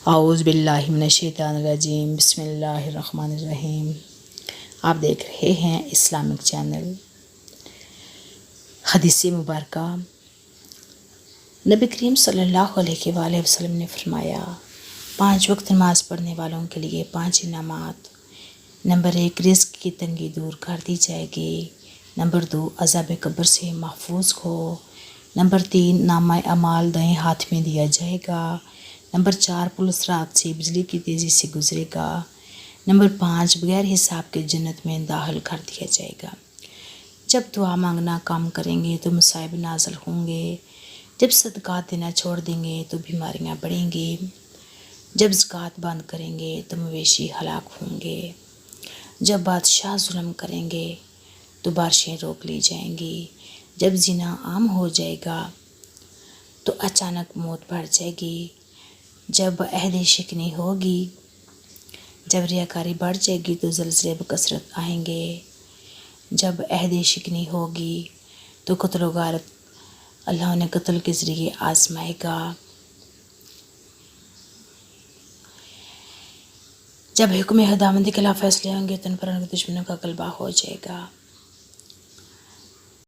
اعوذ باللہ من الشیطان الرجیم، بسم اللہ الرحمن الرحیم۔ آپ دیکھ رہے ہیں اسلامک چینل۔ حدیث مبارکہ، نبی کریم صلی اللہ علیہ وآلہ وسلم نے فرمایا، 5 وقت نماز پڑھنے والوں کے لیے 5 انعامات۔ نمبر 1، رزق کی تنگی دور کر دی جائے گی۔ نمبر 2، عذاب قبر سے محفوظ ہو۔ نمبر 3، نامہ اعمال دائیں ہاتھ میں دیا جائے گا۔ نمبر 4، پل صراط سے بجلی کی تیزی سے گزرے گا۔ نمبر 5، بغیر حساب کے جنت میں داخل کر دیا جائے گا۔ جب دعا مانگنا کام کریں گے تو مصائب نازل ہوں گے۔ جب صدقات دینا چھوڑ دیں گے تو بیماریاں بڑھیں گی۔ جب زکوٰۃ بند کریں گے تو مویشی ہلاک ہوں گے۔ جب بادشاہ ظلم کریں گے تو بارشیں روک لی جائیں گی۔ جب زنا عام ہو جائے گا تو اچانک موت بڑھ جائے گی۔ جب عہد شکنی ہوگی، جب ریاکاری بڑھ جائے گی تو زلزلے بکثرت آئیں گے۔ جب عہد شکنی ہوگی تو قتل و غارت اللہ نے قتل کے ذریعے آزمائے گا۔ جب حکم خداوند کے خلاف فیصلے ہوں گے تو ان پر ان کے دشمنوں کا غلبہ ہو جائے گا۔